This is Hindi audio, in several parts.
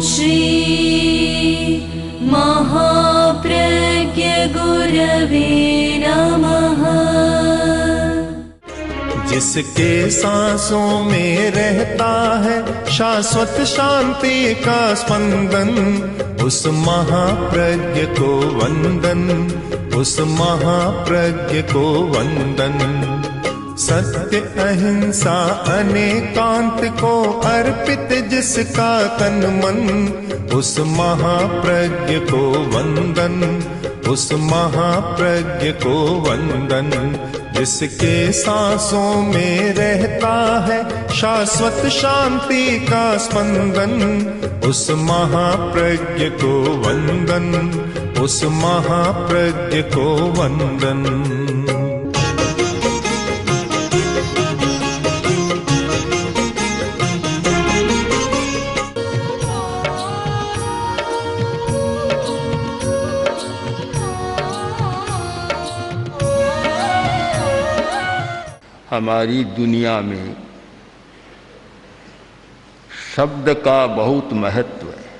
श्री महाप्रज्ञ गुरवे नमः। जिसके सांसों में रहता है शाश्वत शांति का स्पंदन, उस महाप्रज्ञ को वंदन, उस महाप्रज्ञ को वंदन। सत्य अहिंसा अनेकांत को अर्पित जिसका तन मन, उस महाप्रज्ञ को वंदन, उस महाप्रज्ञ को वंदन। जिसके सांसों में रहता है शाश्वत शांति का स्पंदन, उस महाप्रज्ञ को वंदन, उस महाप्रज्ञ को वंदन। हमारी दुनिया में शब्द का बहुत महत्व है,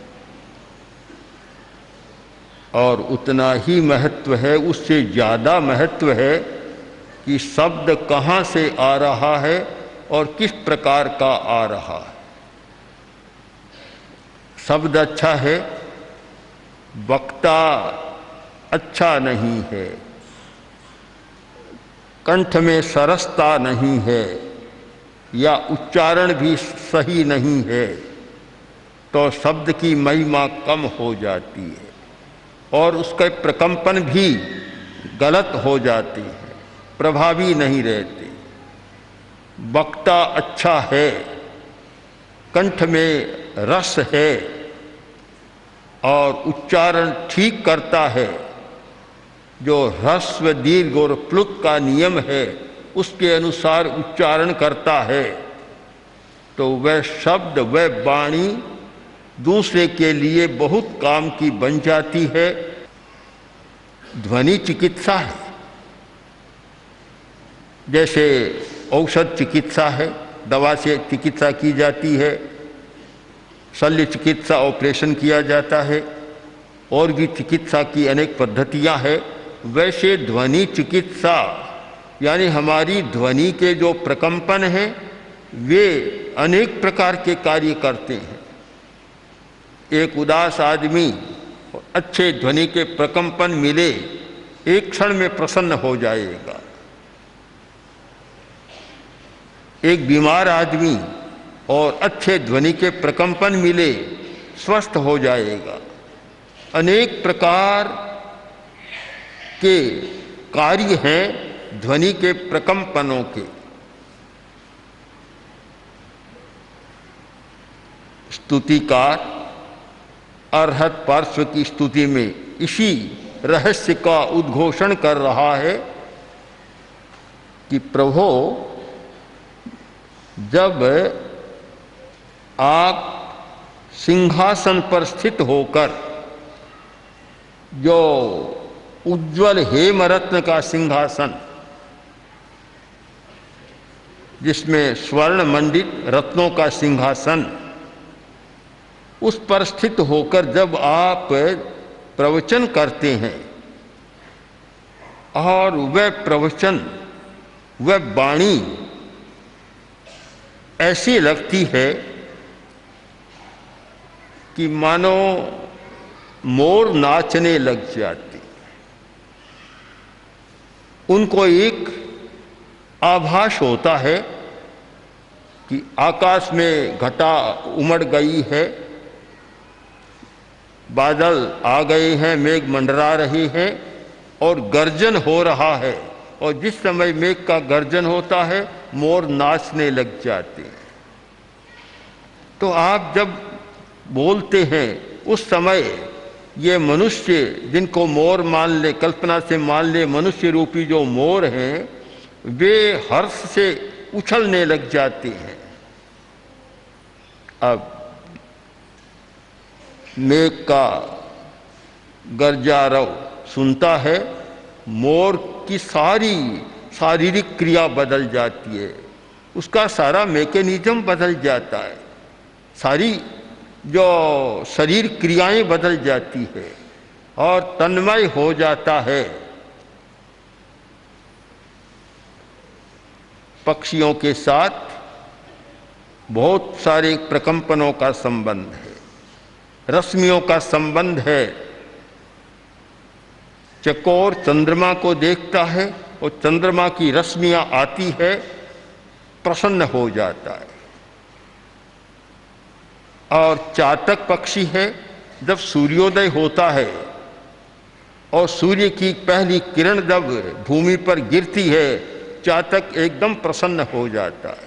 और उतना ही महत्व है, उससे ज़्यादा महत्व है कि शब्द कहाँ से आ रहा है और किस प्रकार का आ रहा है। शब्द अच्छा है, वक्ता अच्छा नहीं है, कंठ में सरसता नहीं है, या उच्चारण भी सही नहीं है, तो शब्द की महिमा कम हो जाती है और उसके प्रकंपन भी गलत हो जाते हैं, प्रभावी नहीं रहते। वक्ता अच्छा है, कंठ में रस है और उच्चारण ठीक करता है, जो ह्रस्व दीर्घ और प्लुत का नियम है उसके अनुसार उच्चारण करता है, तो वह शब्द, वह वाणी दूसरे के लिए बहुत काम की बन जाती है। ध्वनि चिकित्सा है, जैसे औषध चिकित्सा है, दवा से चिकित्सा की जाती है, शल्य चिकित्सा ऑपरेशन किया जाता है, और भी चिकित्सा की अनेक पद्धतियां हैं। वैसे ध्वनि चिकित्सा यानी हमारी ध्वनि के जो प्रकंपन हैं वे अनेक प्रकार के कार्य करते हैं। एक उदास आदमी अच्छे ध्वनि के प्रकंपन मिले, एक क्षण में प्रसन्न हो जाएगा। एक बीमार आदमी और अच्छे ध्वनि के प्रकंपन मिले, स्वस्थ हो जाएगा। अनेक प्रकार के कार्य हैं ध्वनि के प्रकंपनों के। स्तुतिकार अर्हत पार्श्व की स्तुति में इसी रहस्य का उद्घोषण कर रहा है कि प्रभो, जब आप सिंहासन पर स्थित होकर, जो उज्ज्वल हेमरत्न का सिंहासन जिसमें स्वर्ण मंडित रत्नों का सिंहासन, उस पर स्थित होकर जब आप प्रवचन करते हैं और वह प्रवचन, वह वाणी ऐसी लगती है कि मानो मोर नाचने लग जाते। उनको एक आभास होता है कि आकाश में घटा उमड़ गई है, बादल आ गए हैं, मेघ मंडरा रहे हैं और गर्जन हो रहा है। और जिस समय मेघ का गर्जन होता है मोर नाचने लग जाते हैं। तो आप जब बोलते हैं उस समय ये मनुष्य जिनको मोर मान ले, कल्पना से मान ले, मनुष्य रूपी जो मोर हैं वे हर्ष से उछलने लग जाते हैं। अब मेघ का गर्जारव सुनता है, मोर की सारी शारीरिक क्रिया बदल जाती है, उसका सारा मैकेनिज्म बदल जाता है, सारी जो शरीर क्रियाएं बदल जाती है और तन्मय हो जाता है। पक्षियों के साथ बहुत सारे प्रकंपनों का संबंध है, रश्मियों का संबंध है। चकोर चंद्रमा को देखता है और चंद्रमा की रश्मियां आती है, प्रसन्न हो जाता है। और चातक पक्षी है, जब सूर्योदय होता है और सूर्य की पहली किरण जब भूमि पर गिरती है, चातक एकदम प्रसन्न हो जाता है।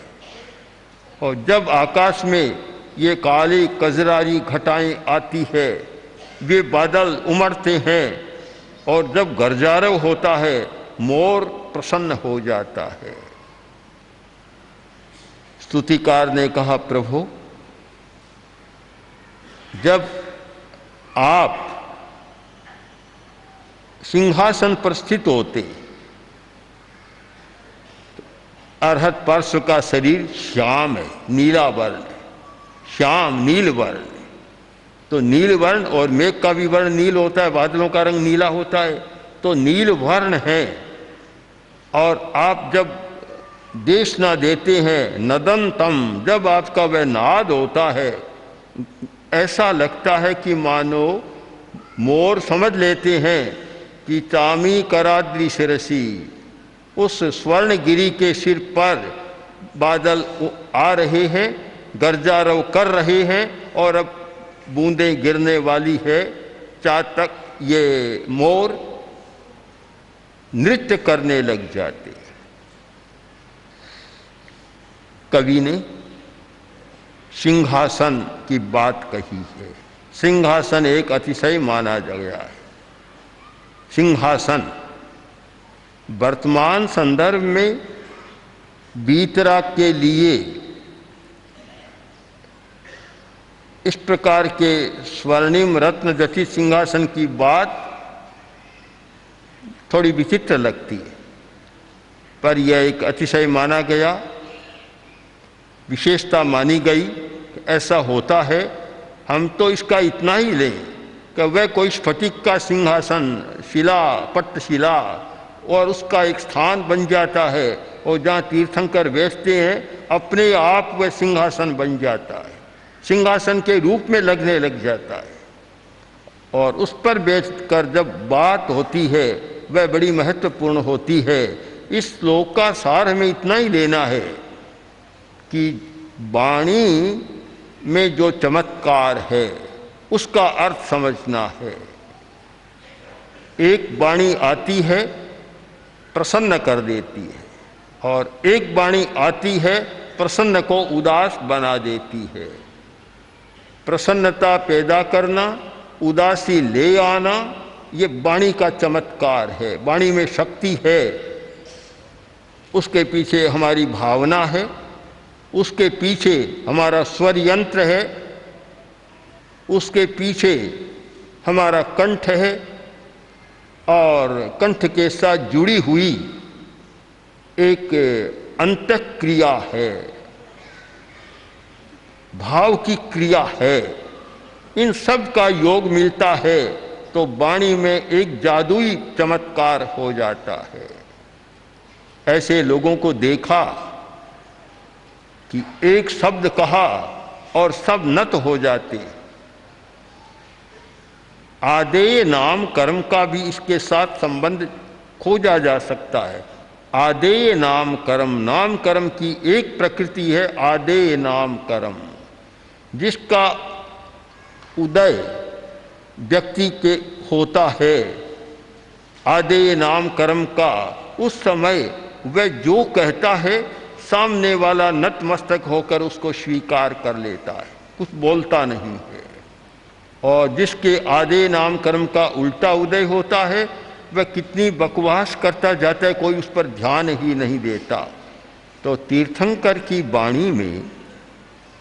और जब आकाश में ये काली कजरारी घटाएं आती है, वे बादल उमड़ते हैं और जब गरजारव होता है, मोर प्रसन्न हो जाता है। स्तुतिकार ने कहा, प्रभु जब आप सिंहासन पर स्थित होते, अरहत पार्श्व का शरीर श्याम है, नीला वर्ण, श्याम नील वर्ण। तो नील वर्ण, और मेघ का भी वर्ण नील होता है, बादलों का रंग नीला होता है, तो नील वर्ण है। और आप जब देशना देते हैं, नदंतम, जब आपका वह नाद होता है, ऐसा लगता है कि मानो मोर समझ लेते हैं कि चामी कराद्री शिरसी, उस स्वर्णगिरी के सिर पर बादल आ रहे हैं, गरजारव कर रहे हैं और अब बूंदें गिरने वाली है। चातक ये मोर नृत्य करने लग जाते। कवि ने सिंहासन की बात कही है। सिंहासन एक अतिशय माना गया है। सिंहासन वर्तमान संदर्भ में वीतराग के लिए इस प्रकार के स्वर्णिम रत्न जटित सिंहासन की बात थोड़ी विचित्र लगती है, पर यह एक अतिशय माना गया, विशेषता मानी गई कि ऐसा होता है। हम तो इसका इतना ही लें कि वह कोई स्फटिक का सिंहासन, शिला, पट्टशिला, और उसका एक स्थान बन जाता है, और जहाँ तीर्थंकर बैठते हैं अपने आप वह सिंहासन बन जाता है, सिंहासन के रूप में लगने लग जाता है। और उस पर बैठकर जब बात होती है वह बड़ी महत्वपूर्ण होती है। इस श्लोक का सार हमें इतना ही लेना है कि वाणी में जो चमत्कार है उसका अर्थ समझना है। एक वाणी आती है, प्रसन्न कर देती है, और एक वाणी आती है, प्रसन्न को उदास बना देती है। प्रसन्नता पैदा करना, उदासी ले आना, ये वाणी का चमत्कार है। वाणी में शक्ति है, उसके पीछे हमारी भावना है, उसके पीछे हमारा स्वर यंत्र है, उसके पीछे हमारा कंठ है, और कंठ के साथ जुड़ी हुई एक अंतःक्रिया है, भाव की क्रिया है। इन सब का योग मिलता है तो वाणी में एक जादुई चमत्कार हो जाता है। ऐसे लोगों को देखा कि एक शब्द कहा और सब नत हो जाते। आदेय नाम कर्म का भी इसके साथ संबंध खोजा जा सकता है। आदेय नाम कर्म, नाम कर्म की एक प्रकृति है आदेय नाम कर्म, जिसका उदय व्यक्ति के होता है। आदेय नाम कर्म का उस समय वह जो कहता है सामने वाला नतमस्तक होकर उसको स्वीकार कर लेता है, कुछ बोलता नहीं है। और जिसके आदेय नाम कर्म का उल्टा उदय होता है वह कितनी बकवास करता जाता है, कोई उस पर ध्यान ही नहीं देता। तो तीर्थंकर की वाणी में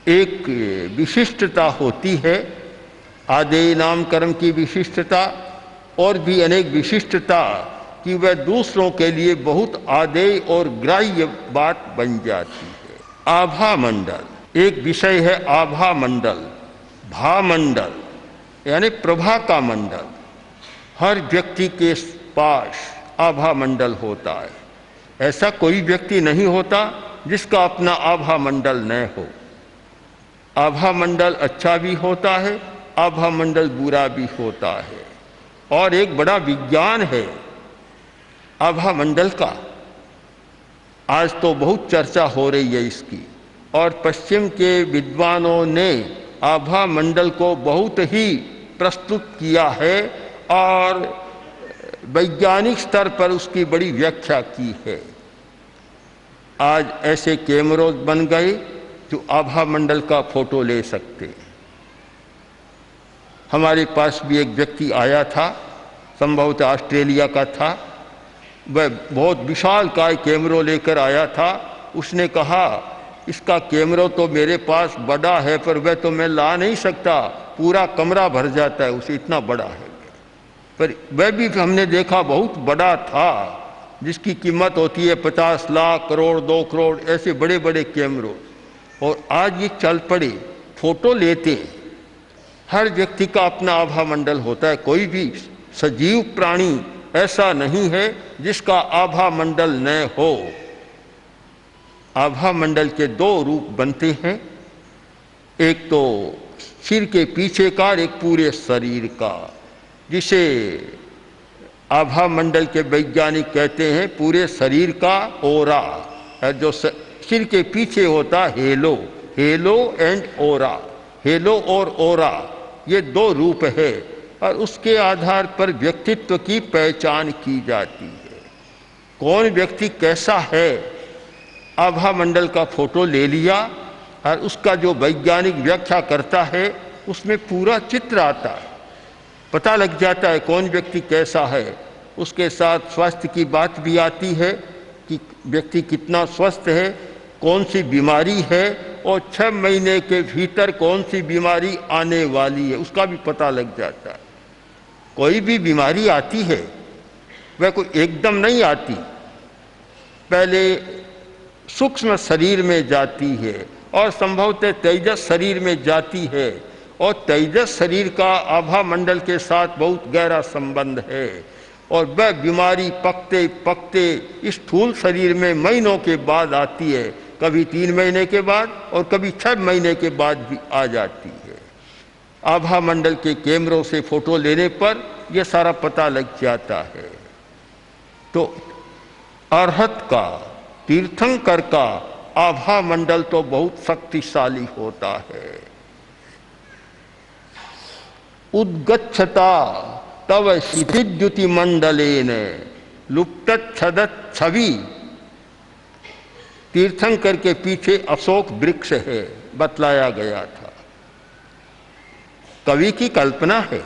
एक विशिष्टता होती है, आदेय नाम कर्म की विशिष्टता, और भी अनेक विशिष्टता कि वह दूसरों के लिए बहुत आदेय और ग्राह्य बात बन जाती है। आभा मंडल एक विषय है। आभा मंडल भामंडल यानी प्रभा का मंडल, हर व्यक्ति के पास आभा मंडल होता है। ऐसा कोई व्यक्ति नहीं होता जिसका अपना आभा मंडल न हो। आभा मंडल अच्छा भी होता है, आभा मंडल बुरा भी होता है। और एक बड़ा विज्ञान है आभा मंडल का। आज तो बहुत चर्चा हो रही है इसकी, और पश्चिम के विद्वानों ने आभा मंडल को बहुत ही प्रस्तुत किया है और वैज्ञानिक स्तर पर उसकी बड़ी व्याख्या की है। आज ऐसे कैमरे बन गए जो आभा मंडल का फोटो ले सकते हैं। हमारे पास भी एक व्यक्ति आया था, संभवतः ऑस्ट्रेलिया का था। वह बहुत विशालकाय कैमरा लेकर आया था। उसने कहा इसका कैमरा तो मेरे पास बड़ा है पर वह तो मैं ला नहीं सकता, पूरा कमरा भर जाता है उसे, इतना बड़ा है। पर वह भी हमने देखा बहुत बड़ा था, जिसकी कीमत होती है 50 लाख, करोड़, 2 करोड़, ऐसे बड़े बड़े कैमरों। और आज ये चल पड़े, फोटो लेते हैं। हर व्यक्ति का अपना आभा मंडल होता है। कोई भी सजीव प्राणी ऐसा नहीं है जिसका आभा मंडल न हो। आभा मंडल के 2 रूप बनते हैं, एक तो सिर के पीछे का और एक पूरे शरीर का, जिसे आभा मंडल के वैज्ञानिक कहते हैं पूरे शरीर का ओरा है। जो सिर के पीछे होता hello, hello and aura, hello और ओरा, ये 2 रूप है और उसके आधार पर व्यक्तित्व की पहचान की जाती है। कौन व्यक्ति कैसा है, आभा मंडल का फोटो ले लिया और उसका जो वैज्ञानिक व्याख्या करता है उसमें पूरा चित्र आता है, पता लग जाता है कौन व्यक्ति कैसा है। उसके साथ स्वास्थ्य की बात भी आती है कि व्यक्ति कितना स्वस्थ है, कौन सी बीमारी है और 6 महीने के भीतर कौन सी बीमारी आने वाली है उसका भी पता लग जाता है। कोई भी बीमारी आती है वह कोई एकदम नहीं आती, पहले सूक्ष्म शरीर में जाती है और संभवतः तेजस शरीर में जाती है, और तेजस शरीर का आभा मंडल के साथ बहुत गहरा संबंध है। और वह बीमारी पकते पकते स्थूल शरीर में महीनों के बाद आती है, कभी 3 महीने के बाद और कभी 6 महीने के बाद भी आ जाती है। आभा मंडल के कैमरों से फोटो लेने पर यह सारा पता लग जाता है। तो अरहत का, तीर्थंकर का आभा मंडल तो बहुत शक्तिशाली होता है। उद्गच्छता तव क्षितिद्युति मंडलेन लुप्तच्छदत् छवि। तीर्थंकर के पीछे अशोक वृक्ष है, बतलाया गया था। कवि की कल्पना है,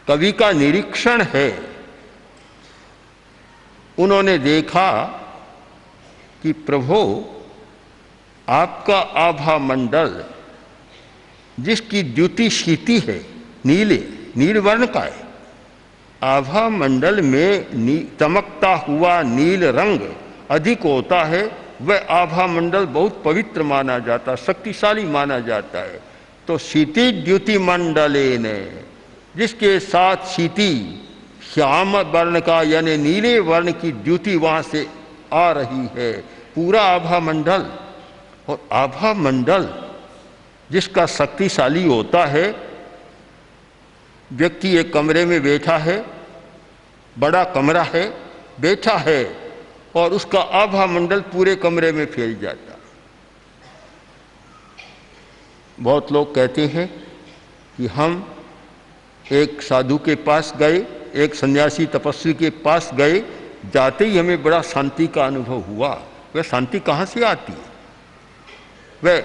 कवि का निरीक्षण है। उन्होंने देखा कि प्रभु आपका आभा मंडल जिसकी द्युति क्षिति है, नील वर्ण का है, आभा मंडल में चमकता हुआ नील रंग अधिक होता है, वह आभा मंडल बहुत पवित्र माना जाता, शक्तिशाली माना जाता है। तो क्षिति द्युति मंडलेन, जिसके साथ क्षिति श्याम वर्ण का यानी नीले वर्ण की द्युति वहां से आ रही है, पूरा आभा मंडल। और आभा मंडल जिसका शक्तिशाली होता है, व्यक्ति एक कमरे में बैठा है, बड़ा कमरा है, बैठा है और उसका आभा मंडल पूरे कमरे में फैल जाता है। बहुत लोग कहते हैं कि हम एक साधु के पास गए, एक सन्यासी तपस्वी के पास गए, जाते ही हमें बड़ा शांति का अनुभव हुआ। वह शांति कहाँ से आती है? वह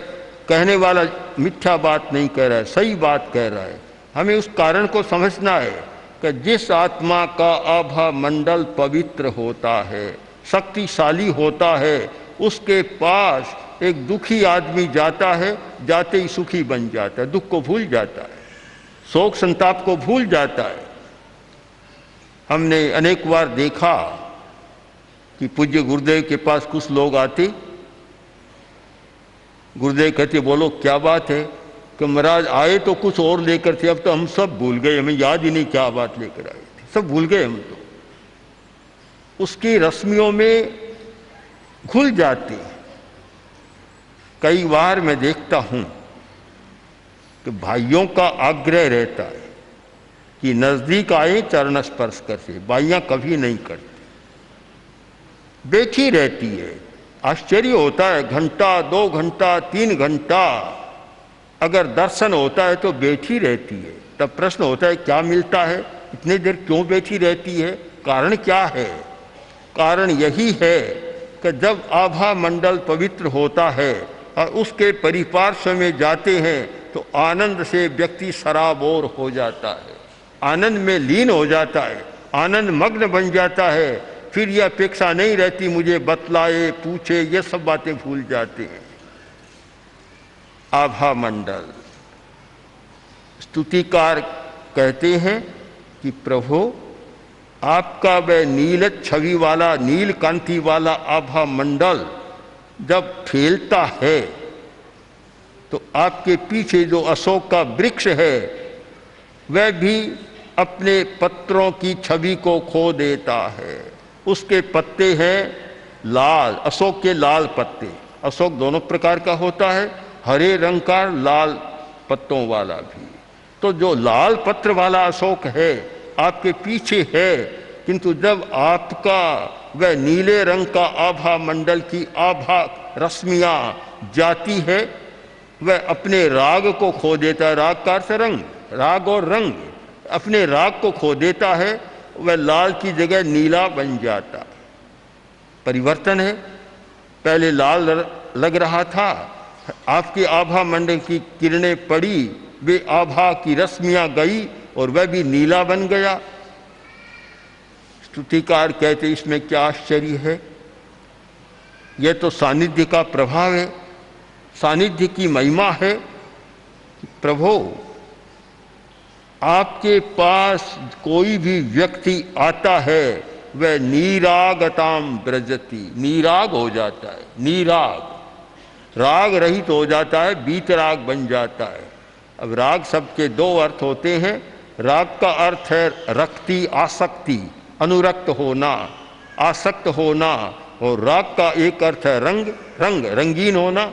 कहने वाला मिथ्या बात नहीं कह रहा है, सही बात कह रहा है। हमें उस कारण को समझना है कि जिस आत्मा का आभा मंडल पवित्र होता है, शक्तिशाली होता है, उसके पास एक दुखी आदमी जाता है, जाते ही सुखी बन जाता है, दुख को भूल जाता है, शोक संताप को भूल जाता है। हमने अनेक बार देखा कि पूज्य गुरुदेव के पास कुछ लोग आते, गुरुदेव कहते बोलो क्या बात है, कि महाराज आए तो कुछ और लेकर थे, अब तो हम सब भूल गए, हमें याद ही नहीं क्या बात लेकर आए थे, सब भूल गए हम तो। उसकी रस्मियों में घुल जाते हैं। कई बार मैं देखता हूं कि भाइयों का आग्रह रहता है कि नजदीक आए चरण स्पर्श करके, बाइयां कभी नहीं करती, बैठी रहती है। आश्चर्य होता है, घंटा 2 घंटा 3 घंटा अगर दर्शन होता है तो बैठी रहती है। तब प्रश्न होता है क्या मिलता है, इतनी देर क्यों बैठी रहती है, कारण क्या है? कारण यही है कि जब आभा मंडल पवित्र होता है और उसके परिपार्श्व में जाते हैं तो आनंद से व्यक्ति सराबोर हो जाता है, आनंद में लीन हो जाता है, आनंद मग्न बन जाता है। फिर यह अपेक्षा नहीं रहती मुझे बतलाए पूछे, ये सब बातें भूल जाते हैं। आभा मंडल। स्तुतिकार कहते हैं कि प्रभु आपका वह नील छवि वाला, नील कांति वाला आभा मंडल जब फैलता है तो आपके पीछे जो अशोक का वृक्ष है वह भी अपने पत्रों की छवि को खो देता है। उसके पत्ते हैं लाल, अशोक के लाल पत्ते। अशोक दोनों प्रकार का होता है, हरे रंग का, लाल पत्तों वाला भी। तो जो लाल पत्र वाला अशोक है आपके पीछे है, किंतु जब आपका वह नीले रंग का आभा मंडल की आभा रश्मियां जाती है वह अपने राग को खो देता है। राग का अर्थ रंग, राग और रंग, अपने राग को खो देता है, वह लाल की जगह नीला बन जाता। परिवर्तन है, पहले लाल लग रहा था, आपकी आभा मंडल की किरणें पड़ी, वे आभा की रश्मियां गई और वह भी नीला बन गया। स्तुतिकार कहते इसमें क्या आश्चर्य है, यह तो सानिध्य का प्रभाव है, सानिध्य की महिमा है। प्रभु आपके पास कोई भी व्यक्ति आता है वह नीरागताम ब्रजति, नीराग हो जाता है, नीराग, राग रहित हो जाता है, बीतराग बन जाता है। अब राग सबके 2 अर्थ होते हैं। राग का अर्थ है रक्ति, आसक्ति, अनुरक्त होना, आसक्त होना, और राग का एक अर्थ है रंग, रंग, रंगीन होना।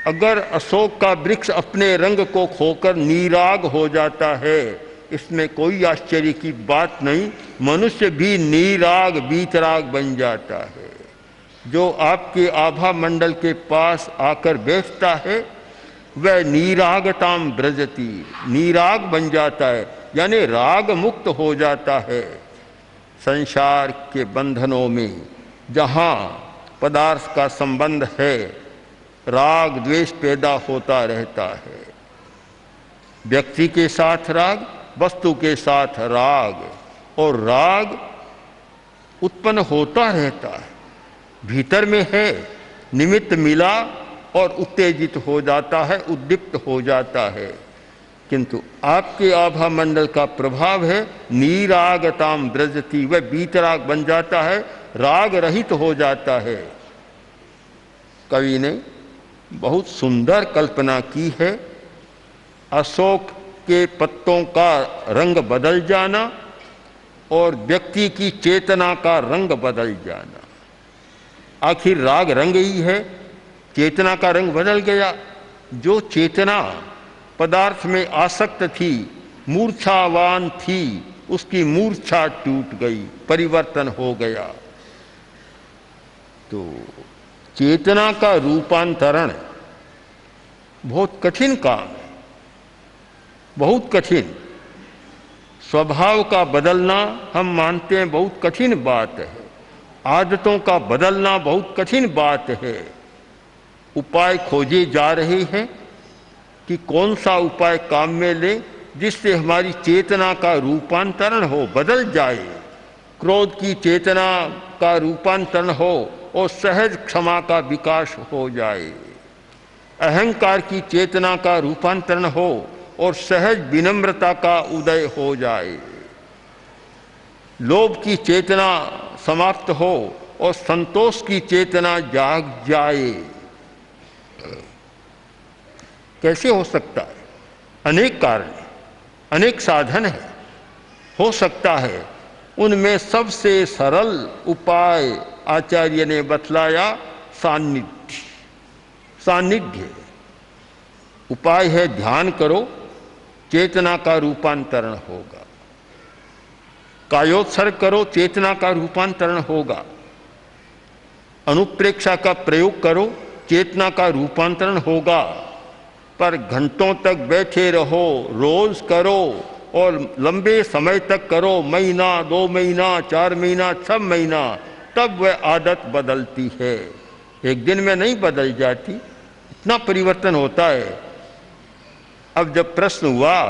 अगर अशोक का वृक्ष अपने रंग को खोकर नीराग हो जाता है, इसमें कोई आश्चर्य की बात नहीं, मनुष्य भी नीराग बीतराग बन जाता है। जो आपके आभा मंडल के पास आकर बैठता है वह नीरागताम ब्रजति, नीराग बन जाता है, यानी राग मुक्त हो जाता है। संसार के बंधनों में जहाँ पदार्थ का संबंध है राग द्वेष पैदा होता रहता है। व्यक्ति के साथ राग, वस्तु के साथ राग, और राग उत्पन्न होता रहता है, भीतर में है, निमित्त मिला और उत्तेजित हो जाता है, उद्दीप्त हो जाता है। किंतु आपके आभा मंडल का प्रभाव है नीरागताम ब्रजति, वह बीतराग बन जाता है, राग रहित हो जाता है। कवि ने बहुत सुंदर कल्पना की है, अशोक के पत्तों का रंग बदल जाना और व्यक्ति की चेतना का रंग बदल जाना। आखिर राग रंग ही है, चेतना का रंग बदल गया। जो चेतना पदार्थ में आसक्त थी, मूर्छावान थी, उसकी मूर्छा टूट गई, परिवर्तन हो गया। तो चेतना का रूपांतरण बहुत कठिन काम है, बहुत कठिन। स्वभाव का बदलना हम मानते हैं बहुत कठिन बात है, आदतों का बदलना बहुत कठिन बात है। उपाय खोजे जा रहे हैं कि कौन सा उपाय काम में लें जिससे हमारी चेतना का रूपांतरण हो, बदल जाए, क्रोध की चेतना का रूपांतरण हो और सहज क्षमा का विकास हो जाए, अहंकार की चेतना का रूपांतरण हो और सहज विनम्रता का उदय हो जाए, लोभ की चेतना समाप्त हो और संतोष की चेतना जाग जाए। कैसे हो सकता है? अनेक कारण, अनेक साधन है, हो सकता है। उनमें सबसे सरल उपाय आचार्य ने बतलाया सान्निध्य। सान्निध्य उपाय है, ध्यान करो, चेतना का रूपांतरण होगा। कायोत्सर्ग करो, चेतना का रूपांतरण होगा। अनुप्रेक्षा का प्रयोग करो, चेतना का रूपांतरण होगा। पर घंटों तक बैठे रहो, रोज करो और लंबे समय तक करो, महीना, 2 महीना, 4 महीना, 6 महीना, तब वह आदत बदलती है। एक दिन में नहीं बदल जाती, इतना परिवर्तन होता है। अब जब प्रश्न हुआ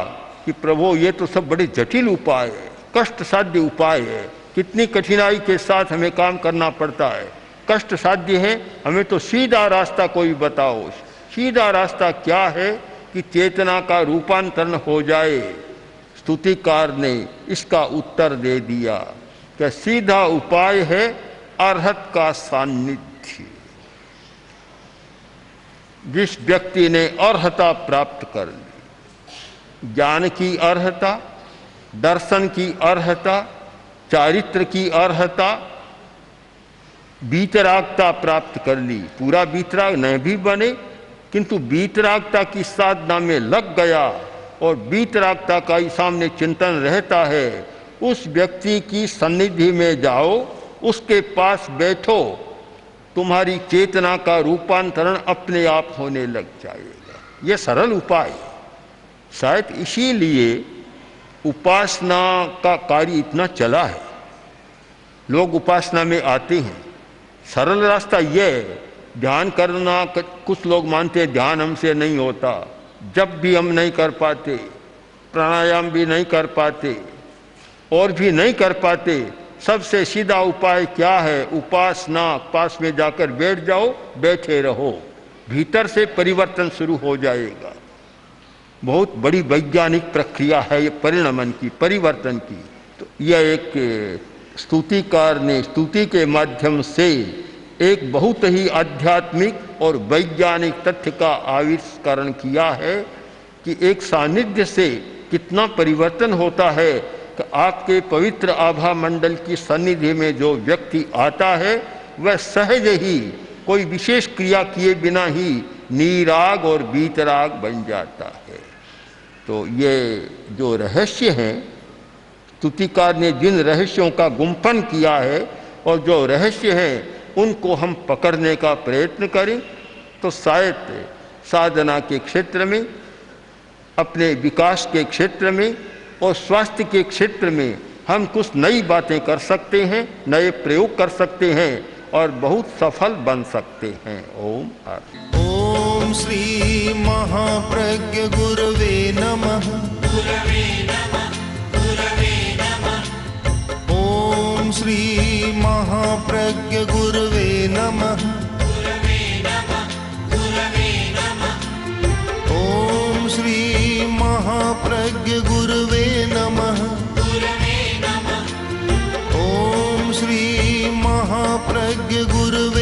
कि प्रभु ये तो सब बड़े जटिल उपाय है, कष्ट साध्य उपाय है, कितनी कठिनाई के साथ हमें काम करना पड़ता है, कष्ट साध्य है, हमें तो सीधा रास्ता कोई बताओ। सीधा रास्ता क्या है कि चेतना का रूपांतरण हो जाए। स्तुतिकार ने इसका उत्तर दे दिया कि सीधा उपाय है अरहत का सान्निध्य। जिस व्यक्ति ने अर्हता प्राप्त कर ली, ज्ञान की अर्हता, दर्शन की अर्हता, चारित्र की अर्हता, बीतरागता प्राप्त कर ली, पूरा बीतराग न भी बने किंतु बीतरागता की साधना में लग गया और बीतरागता का ही सामने चिंतन रहता है, उस व्यक्ति की सन्निधि में जाओ, उसके पास बैठो, तुम्हारी चेतना का रूपांतरण अपने आप होने लग जाएगा। यह सरल उपाय है। शायद इसीलिए उपासना का कार्य इतना चला है, लोग उपासना में आते हैं। सरल रास्ता यह है, ध्यान करना। कुछ लोग मानते हैं ध्यान हमसे नहीं होता, जप भी हम नहीं कर पाते, प्राणायाम भी नहीं कर पाते और भी नहीं कर पाते। सबसे सीधा उपाय क्या है? उपासना। पास में जाकर बैठ जाओ, बैठे रहो, भीतर से परिवर्तन शुरू हो जाएगा। बहुत बड़ी वैज्ञानिक प्रक्रिया है ये परिणमन की, परिवर्तन की। तो यह एक स्तुतिकार ने स्तुति के माध्यम से एक बहुत ही आध्यात्मिक और वैज्ञानिक तथ्य का आविष्करण किया है कि एक सानिध्य से कितना परिवर्तन होता है कि आपके पवित्र आभा मंडल की सन्निधि में जो व्यक्ति आता है वह सहज ही कोई विशेष क्रिया किए बिना ही नीराग और बीतराग बन जाता है। तो ये जो रहस्य हैं, स्तुतिकार ने जिन रहस्यों का गुम्फन किया है और जो रहस्य हैं उनको हम पकड़ने का प्रयत्न करें तो शायद साधना के क्षेत्र में, अपने विकास के क्षेत्र में और स्वास्थ्य के क्षेत्र में हम कुछ नई बातें कर सकते हैं, नए प्रयोग कर सकते हैं और बहुत सफल बन सकते हैं। ओम आरती। ओम श्री महाप्रज्ञ गुरवे नमः। गुरवे नमः, गुरवे नमः। ओम श्री महाप्रज्ञ गुरवे नमः। गुरवे नमः, गुरवे नमः। ओम श्री महाप्रज्ञ गुरवे नमः। गुरवे नमः। ओम श्री महाप्रज्ञ गुरवे